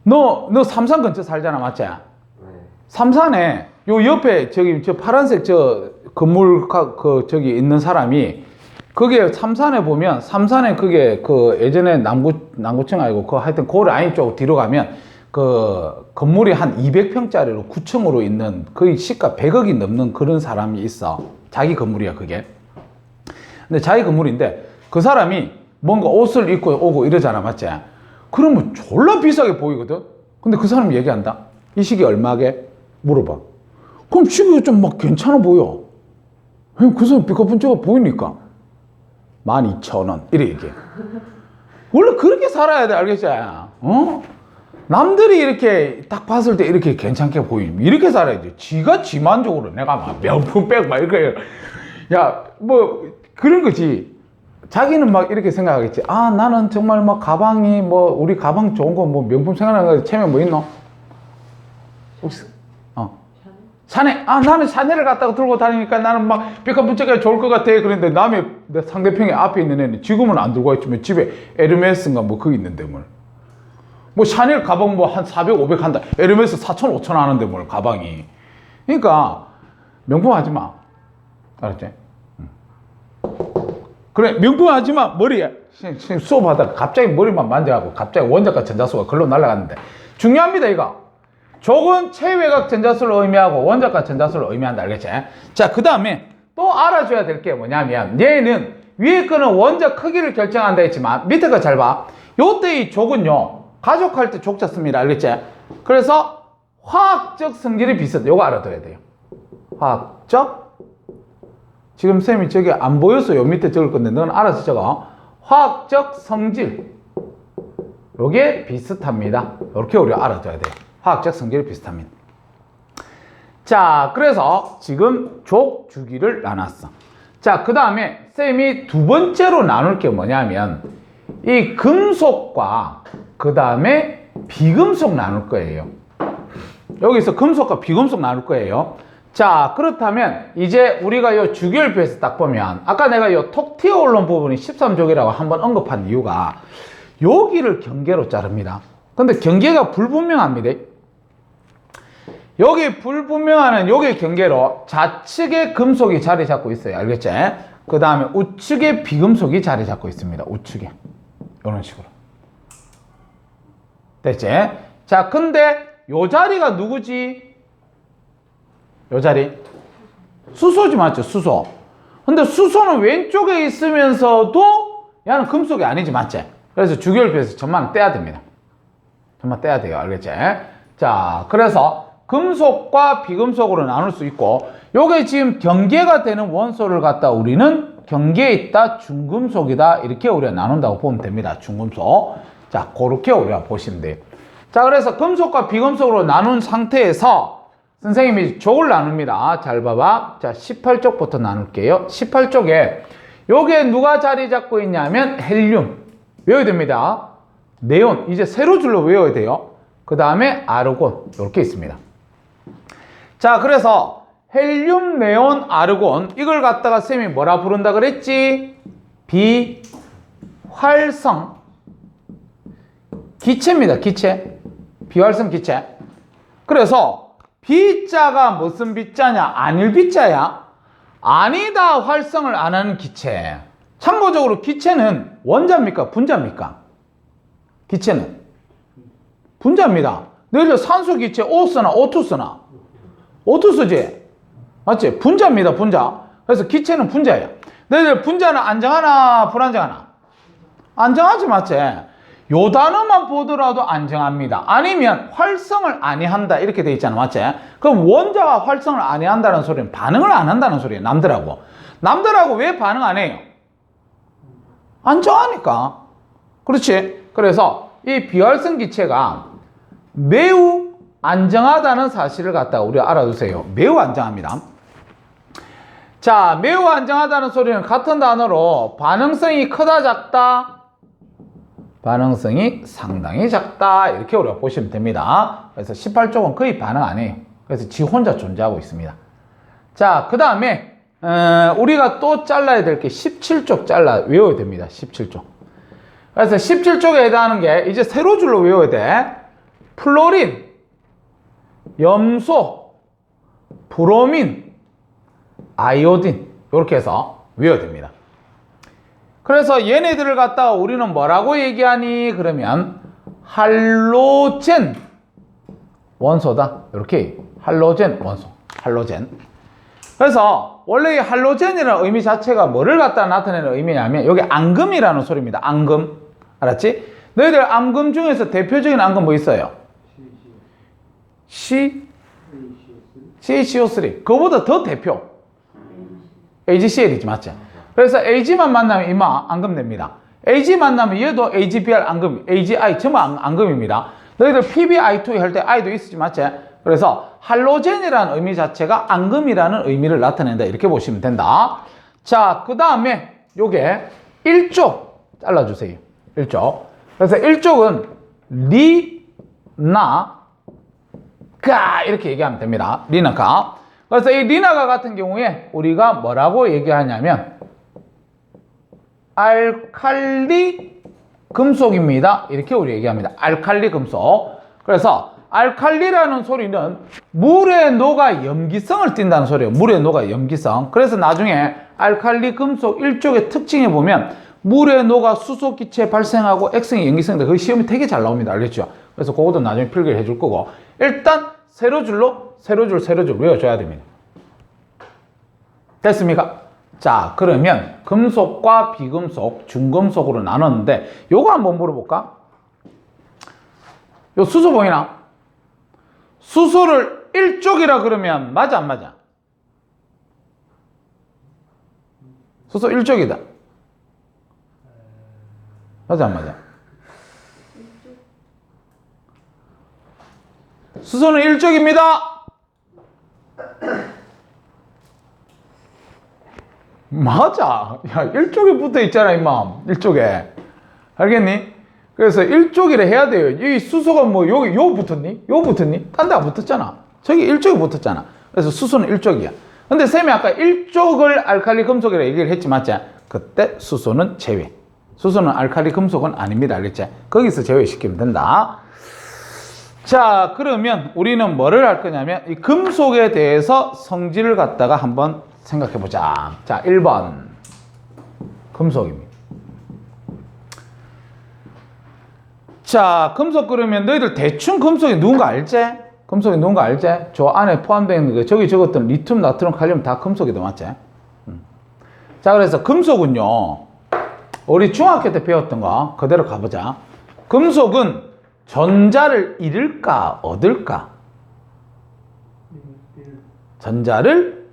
너 삼산 근처 살잖아, 맞지? 네. 삼산에 요 옆에 저기 저 파란색 저 건물 저기 있는 사람이 그게 삼산에 보면 삼산에 그게 그 예전에 남구청 아니고 그 하여튼 그 라인 쪽 뒤로 가면 그 건물이 한 200평짜리로 9층으로 있는 거의 시가 100억이 넘는 그런 사람이 있어. 자기 건물이야 그게. 근데 자기 건물인데 그 사람이 뭔가 옷을 입고 오고 이러잖아, 맞지? 그러면 졸라 비싸게 보이거든. 근데 그 사람이 얘기한다. 이 시계 얼마게? 물어봐. 그럼 시계가 좀 막 괜찮아 보여. 왜냐면 그 사람 비커pun처가 보이니까 12,000원 이래 얘기해. 원래 그렇게 살아야 돼, 알겠지? 어? 남들이 이렇게 딱 봤을 때 이렇게 괜찮게 보이면 이렇게 살아야지. 지가 지만족으로 내가 막 명품 빼고 막 이렇게 야 뭐 그런 거지. 자기는 막 이렇게 생각하겠지. 아 나는 정말 막 가방이 뭐 우리 가방 좋은 거 뭐 명품 생각나는 거 체면 뭐 있노? 혹시 샤넬. 아 나는 샤넬을 갖다가 들고 다니니까 나는 막 비커pun처가 좋을 것 같아. 그런데 남의 내 상대편에 앞에 있는 애는 지금은 안 들고 있지만 집에 에르메스인가 뭐 그게 있는데 뭐 샤넬 가방 뭐 한 400, 500 한다. 에르메스 4천, 5천 하는데 뭘 가방이. 그러니까 명품 하지 마. 알았지? 그래 명품 하지 마. 머리에 수업하다가 갑자기 머리만 만져가고 갑자기 원자과 전자수가 글로 날아갔는데 중요합니다 이거. 족은 체외각 전자수를 의미하고 원자과 전자수를 의미한다. 알겠지? 자, 그 다음에 또 알아줘야 될 게 뭐냐면 얘는 위에 거는 원자 크기를 결정한다 했지만 밑에 거 잘 봐. 요때 이 족은요 가족할 때 족자 씁니다. 알겠지? 그래서 화학적 성질이 비슷해. 요거 알아둬야 돼요. 화학적 지금 쌤이 저기 안 보여서 요 밑에 적을 건데 넌 알아서 적어. 화학적 성질 요게 비슷합니다. 이렇게 우리가 알아둬야 돼요. 화학적 성질이 비슷합니다. 자, 그래서 지금 족 주기를 나눴어. 자, 그 다음에 쌤이 두 번째로 나눌 게 뭐냐면 이 금속과 그 다음에 비금속 나눌 거예요. 여기서 금속과 비금속 나눌 거예요. 자, 그렇다면 이제 우리가 요 주기율표에서 딱 보면 아까 내가 요 톡 튀어 올라온 부분이 13족이라고 한번 언급한 이유가 여기를 경계로 자릅니다. 근데 경계가 불분명합니다. 여기 불분명한 여기 경계로 좌측에 금속이 자리 잡고 있어요. 알겠지? 그 다음에 우측에 비금속이 자리 잡고 있습니다. 우측에. 이런 식으로. 됐지? 자, 근데 요 자리가 누구지? 요 자리? 수소지 맞죠? 수소. 근데 수소는 왼쪽에 있으면서도 얘는 금속이 아니지 맞지? 그래서 주기율표에서 점만 떼야 됩니다. 점만 떼야 돼요. 알겠지? 자, 그래서 금속과 비금속으로 나눌 수 있고 요게 지금 경계가 되는 원소를 갖다 우리는 경계에 있다 중금속이다 이렇게 우리가 나눈다고 보면 됩니다. 중금속. 자, 그렇게 우리가 보시면 돼요. 자, 그래서 금속과 비금속으로 나눈 상태에서 선생님이 족을 나눕니다. 잘 봐봐. 자, 18쪽부터 나눌게요. 18쪽에 요게 누가 자리 잡고 있냐면 헬륨. 외워야 됩니다. 네온. 이제 세로 줄로 외워야 돼요. 그 다음에 아르곤. 이렇게 있습니다. 자, 그래서 헬륨, 네온, 아르곤 이걸 갖다가 쌤이 뭐라 부른다 그랬지? 비활성 기체입니다. 기체. 비활성 기체. 그래서 비자가 무슨 비자냐? 아닐 비자야. 아니다 활성을 안 하는 기체. 참고적으로 기체는 원자입니까? 분자입니까? 기체는 분자입니다. 너희들 산소 기체 O 쓰나 O2 쓰나? O2 쓰지? 맞지? 분자입니다. 분자. 그래서 기체는 분자예요. 너희들 분자는 안정하나 불안정하나? 안정하지 맞지? 요 단어만 보더라도 안정합니다. 아니면 활성을 아니한다 이렇게 돼 있잖아. 맞지? 그럼 원자가 활성을 아니한다는 소리는 반응을 안 한다는 소리예요. 남들하고. 남들하고 왜 반응 안 해요? 안정하니까. 그렇지? 그래서 이 비활성 기체가 매우 안정하다는 사실을 갖다가 우리가 알아두세요. 매우 안정합니다. 자, 매우 안정하다는 소리는 같은 단어로 반응성이 크다 작다? 반응성이 상당히 작다. 이렇게 우리가 보시면 됩니다. 그래서 18쪽은 거의 반응 안 해요. 그래서 지 혼자 존재하고 있습니다. 자, 그 다음에 우리가 또 잘라야 될 게 17쪽 외워야 됩니다. 17쪽. 그래서 17쪽에 해당하는 게 이제 세로 줄로 외워야 돼. 플로린, 염소, 브로민, 아이오딘 이렇게 해서 외워야 됩니다. 그래서 얘네들을 갖다가 우리는 뭐라고 얘기하니? 그러면 할로젠 원소다. 이렇게 할로젠 원소, 할로젠. 그래서 원래 이 할로젠이라는 의미 자체가 뭐를 갖다 나타내는 의미냐면 여기 앙금이라는 소리입니다. 앙금. 알았지? 너희들 앙금 중에서 대표적인 앙금 뭐 있어요? CaCO3. 그거보다 더 대표. AgCl이지, 맞지? 그래서 Ag만 만나면 이마 앙금 냅니다. Ag 만나면 얘도 AgBr 앙금, AgI 전부 앙금입니다. 너희들 PbI2 할 때 I도 있었지, 맞지? 그래서 할로젠이라는 의미 자체가 앙금이라는 의미를 나타낸다. 이렇게 보시면 된다. 자, 그 다음에 요게 1쪽 잘라주세요. 1쪽. 그래서 1쪽은 리나가 이렇게 얘기하면 됩니다. 리나가. 그래서 이 리나가 같은 경우에 우리가 뭐라고 얘기하냐면 알칼리 금속입니다. 이렇게 우리 얘기합니다. 알칼리 금속. 그래서 알칼리라는 소리는 물에 녹아 염기성을 띈다는 소리예요. 물에 녹아 염기성. 그래서 나중에 알칼리 금속 1쪽의 특징에 보면 물에 녹아 수소기체 발생하고 X성이 염기성인데 그 시험이 되게 잘 나옵니다. 알겠죠? 그래서 그것도 나중에 필기를 해줄 거고 일단 세로줄로 세로줄 외워줘야 됩니다. 됐습니까? 자, 그러면 금속과 비금속, 중금속으로 나눴는데 요거 한번 물어볼까? 요 수소 보이나? 수소를 1쪽이라 그러면 맞아 안 맞아? 수소 1쪽이다. 맞아 안 맞아? 수소는 1쪽입니다. 맞아. 야, 1쪽에 붙어 있잖아, 임마. 1쪽에. 알겠니? 그래서 1쪽이라 해야 돼요. 이 수소가 뭐, 여기, 요 붙었니? 요 붙었니? 딴 데 안 붙었잖아. 저기 1쪽에 붙었잖아. 그래서 수소는 1쪽이야. 근데 쌤이 아까 1쪽을 알칼리 금속이라 얘기를 했지, 맞지? 그때 수소는 제외. 수소는 알칼리 금속은 아닙니다. 알겠지? 거기서 제외시키면 된다. 자, 그러면 우리는 뭐를 할 거냐면 이 금속에 대해서 성질을 갖다가 한번 생각해 보자. 자, 1번 금속입니다. 자, 금속 그러면 너희들 대충 금속이 누군가 알지? 금속이 누군가 알지? 저 안에 포함되어 있는 거 저기 적었던 리튬, 나트륨, 칼륨 다 금속이다, 맞지? 자, 그래서 금속은요 우리 중학교 때 배웠던 거 그대로 가보자. 금속은 전자를 잃을까 얻을까? 전자를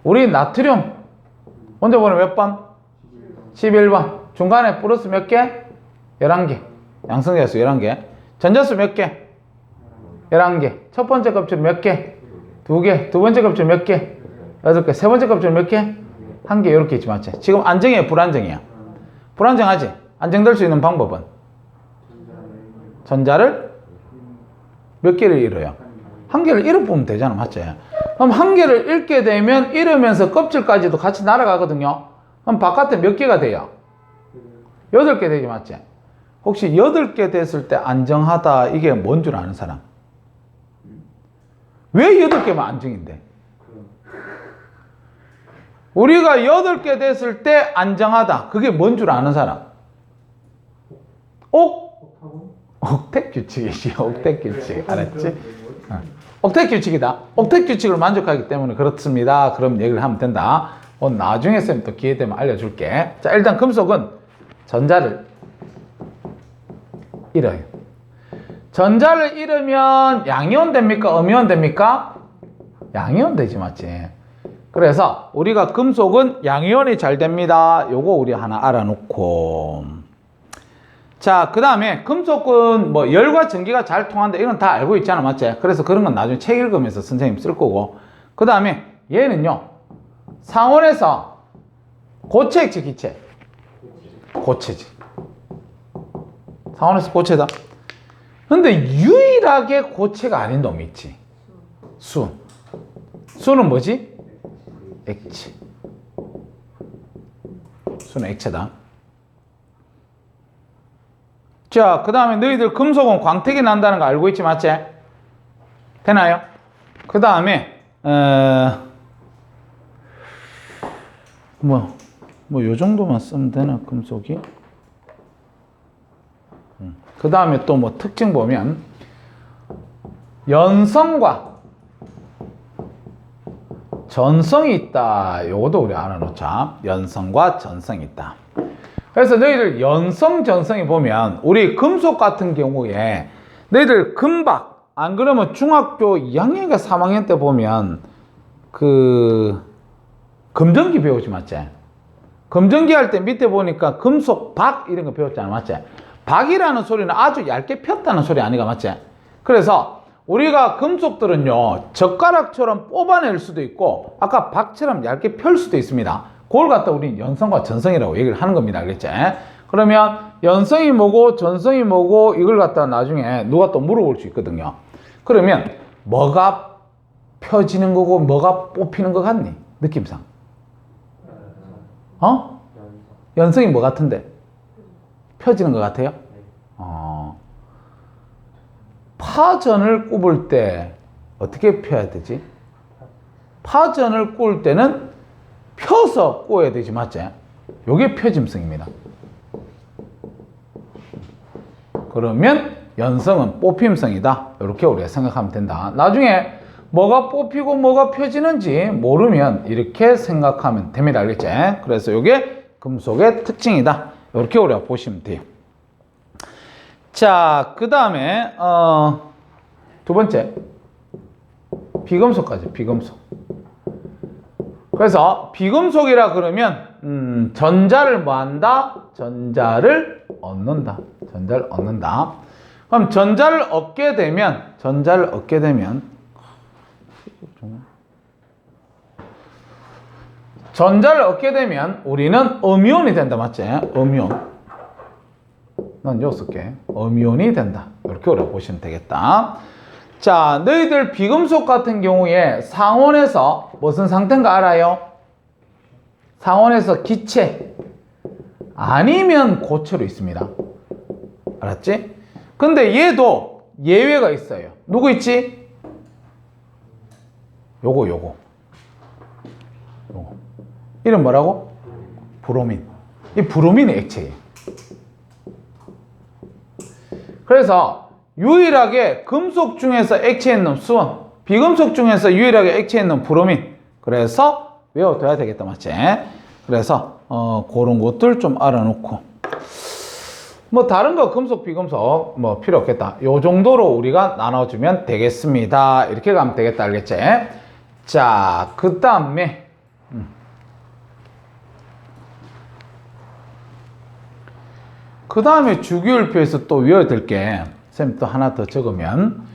우리 나트륨 먼저 보면 몇 번? 11번. 중간에 플러스 몇 개? 11개. 양성자수 11개. 전자수 몇 개? 11개. 첫 번째 껍질 몇 개? 2개. 두 번째 껍질 몇 개? 8개. 세 번째 껍질 몇 개? 1개. 이렇게 있지, 맞지? 지금 안정이에요, 불안정이야? 불안정하지? 안정될 수 있는 방법은? 전자를 몇 개를 잃어요? 1개를 잃어보면 되잖아, 맞지? 그럼 1개를 잃게 되면 잃으면서 껍질까지도 같이 날아가거든요. 그럼 바깥에 몇 개가 돼요? 8개 되지, 맞지? 혹시 8개 됐을 때 안정하다, 이게 뭔 줄 아는 사람? 왜 8개면 안정인데? 우리가 8개 됐을 때 안정하다, 그게 뭔 줄 아는 사람? 옥텟 규칙이지. 옥텟 규칙. 알았지? 옥텟 규칙이다. 옥텟 규칙을 만족하기 때문에 그렇습니다. 그럼 얘기를 하면 된다. 나중에 쌤 또 기회 되면 알려줄게. 자, 일단 금속은 전자를 잃어요. 전자를 잃으면 양이온 됩니까? 음이온 됩니까? 양이온 되지, 맞지? 그래서 우리가 금속은 양이온이 잘 됩니다. 요거 우리 하나 알아놓고. 자, 그 다음에 금속은 뭐 열과 전기가 잘 통한다, 이건 다 알고 있잖아, 맞지? 그래서 그런 건 나중에 책 읽으면서 선생님 쓸 거고. 그 다음에 얘는요 상온에서 고체지 기체? 고체지. 상온에서 고체다. 근데 유일하게 고체가 아닌 놈이 있지. 수. 수는 뭐지? 액체. 수는 액체다. 자, 그 다음에 너희들 금속은 광택이 난다는 거 알고 있지, 맞지? 되나요? 그 다음에 요 정도만 쓰면 되나, 금속이? 그 다음에 또 뭐 특징 보면, 연성과 전성이 있다. 요것도 우리 알아놓자. 연성과 전성이 있다. 그래서 너희들 연성, 전성이 보면, 우리 금속 같은 경우에, 너희들 금박, 안 그러면 중학교 2학년인가 3학년 때 보면, 검정기 배우지, 맞지? 검정기 할 때 밑에 보니까 금속 박 이런 거 배웠잖아, 맞지? 박이라는 소리는 아주 얇게 폈다는 소리 아니가, 맞지? 그래서 우리가 금속들은요, 젓가락처럼 뽑아낼 수도 있고, 아까 박처럼 얇게 펼 수도 있습니다. 그걸 갖다 우리 연성과 전성이라고 얘기를 하는 겁니다, 알겠지? 그러면 연성이 뭐고 전성이 뭐고 이걸 갖다 나중에 누가 또 물어볼 수 있거든요. 그러면 뭐가 펴지는 거고 뭐가 뽑히는 것 같니? 느낌상. 연성이 뭐 같은데? 펴지는 것 같아요? 파전을 굽을 때 어떻게 펴야 되지? 파전을 구울 때는 펴서 구워야 되지, 맞지? 요게 펴짐성입니다. 그러면 연성은 뽑힘성이다. 이렇게 우리가 생각하면 된다. 나중에 뭐가 뽑히고 뭐가 펴지는지 모르면 이렇게 생각하면 됩니다. 알겠지? 그래서 이게 금속의 특징이다. 이렇게 우리가 보시면 돼요. 자, 그 다음에 두 번째 비금속까지. 비금속. 그래서 비금속이라 그러면 전자를 뭐 한다? 전자를 얻는다. 전자를 얻는다. 그럼 전자를 얻게 되면 우리는 음이온이 된다, 맞지? 음이온. 난 여섯 개. 음이온이 된다. 이렇게 우리가 보시면 되겠다. 자, 너희들 비금속 같은 경우에 상온에서 무슨 상태인가 알아요? 상온에서 기체 아니면 고체로 있습니다. 알았지? 근데 얘도 예외가 있어요. 누구 있지? 요거. 이름 뭐라고? 브로민. 이 브로민이 액체예요. 그래서 유일하게 금속 중에서 액체에 있는 수은, 비금속 중에서 유일하게 액체에 있는 브로민. 그래서 외워둬야 되겠다, 맞지? 그래서 그런 것들 좀 알아놓고, 뭐 다른 거 금속, 비금속 뭐 필요 없겠다. 요 정도로 우리가 나눠주면 되겠습니다. 이렇게 가면 되겠다, 알겠지? 자, 그 다음에 주기율표에서 또 외워야 될 게, 쌤 또 하나 더 적으면,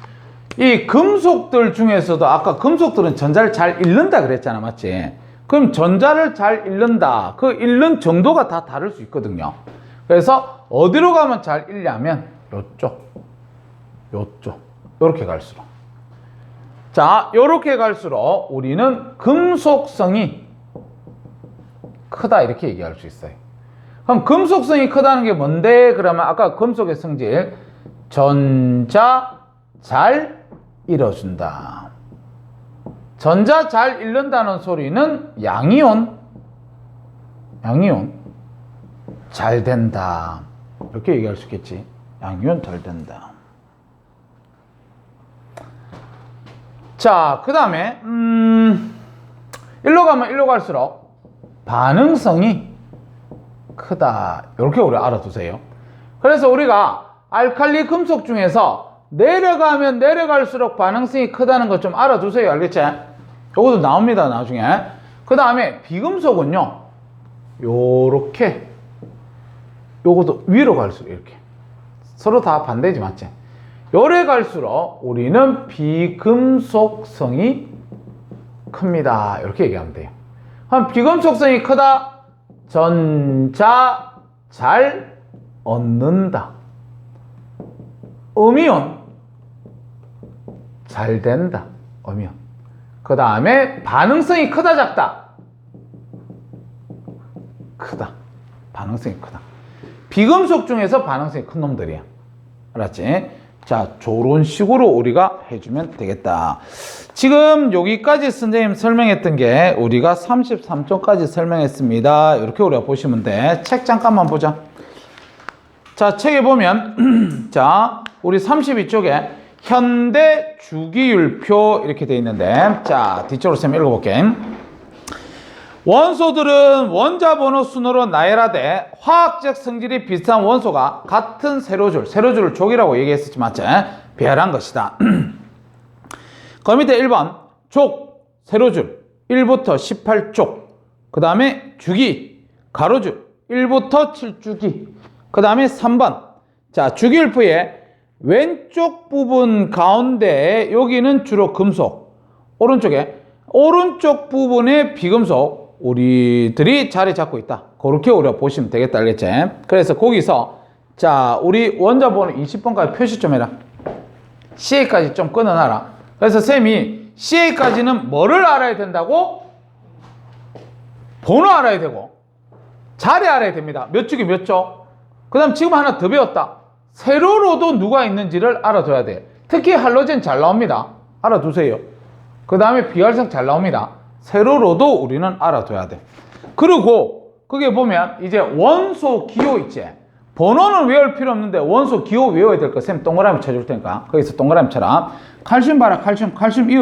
이 금속들 중에서도 아까 금속들은 전자를 잘 잃는다 그랬잖아, 맞지? 그럼 전자를 잘 잃는다. 그 잃는 정도가 다 다를 수 있거든요. 그래서 어디로 가면 잘 잃냐면 요쪽. 요렇게 갈수록. 자, 요렇게 갈수록 우리는 금속성이 크다 이렇게 얘기할 수 있어요. 그럼 금속성이 크다는 게 뭔데? 그러면 아까 금속의 성질, 전자 잘 잃어준다. 전자 잘 잃는다는 소리는 양이온 잘 된다. 이렇게 얘기할 수 있겠지. 양이온 잘 된다. 자, 그 다음에 일로 가면 일로 갈수록 반응성이 크다. 이렇게 우리 알아두세요. 그래서 우리가 알칼리 금속 중에서 내려가면 내려갈수록 반응성이 크다는 거 좀 알아두세요. 알겠지? 요것도 나옵니다, 나중에. 그 다음에 비금속은요, 요렇게, 요것도 위로 갈수록 이렇게. 서로 다 반대지, 맞지? 요래 갈수록 우리는 비금속성이 큽니다. 이렇게 얘기하면 돼요. 그럼 비금속성이 크다? 전자 잘 얻는다. 음이온 잘 된다. 음이온. 그 다음에 반응성이 크다 작다. 크다. 반응성이 크다. 비금속 중에서 반응성이 큰 놈들이야. 알았지? 자, 저런 식으로 우리가 해주면 되겠다. 지금 여기까지 선생님 설명했던 게 우리가 33쪽까지 설명했습니다. 이렇게 우리가 보시면 돼. 책 잠깐만 보자. 자, 책에 보면 자, 우리 32쪽에 현대 주기율표 이렇게 돼 있는데, 자, 뒤쪽으로 쌤 읽어볼게. 원소들은 원자 번호 순으로 나열하되 화학적 성질이 비슷한 원소가 같은 세로줄을 족이라고 얘기했었지, 맞지? 배열한 것이다. 그 밑에 1번 족, 세로줄 1부터 18쪽, 그 다음에 주기, 가로줄 1부터 7주기, 그 다음에 3번 자, 주기율표의 왼쪽 부분 가운데 여기는 주로 금속, 오른쪽에 오른쪽 부분에 비금속 우리들이 자리 잡고 있다. 그렇게 우리가 보시면 되겠다. 알겠지? 그래서 거기서 자, 우리 원자 번호 20번까지 표시 좀 해라. CA까지 좀 끊어놔라. 그래서 쌤이 CA까지는 뭐를 알아야 된다고? 번호 알아야 되고 자리 알아야 됩니다. 몇 주기 몇 쪽. 그 다음 지금 하나 더 배웠다. 세로로도 누가 있는지를 알아둬야 돼. 특히 할로젠 잘 나옵니다. 알아두세요. 그 다음에 비활성 잘 나옵니다. 세로로도 우리는 알아둬야 돼. 그리고 거기에 보면 이제 원소 기호 있지. 번호는 외울 필요 없는데 원소 기호 외워야 될 거 쌤 동그라미 쳐줄 테니까 거기서 동그라미 쳐라. 칼슘 봐라. 칼슘 이유로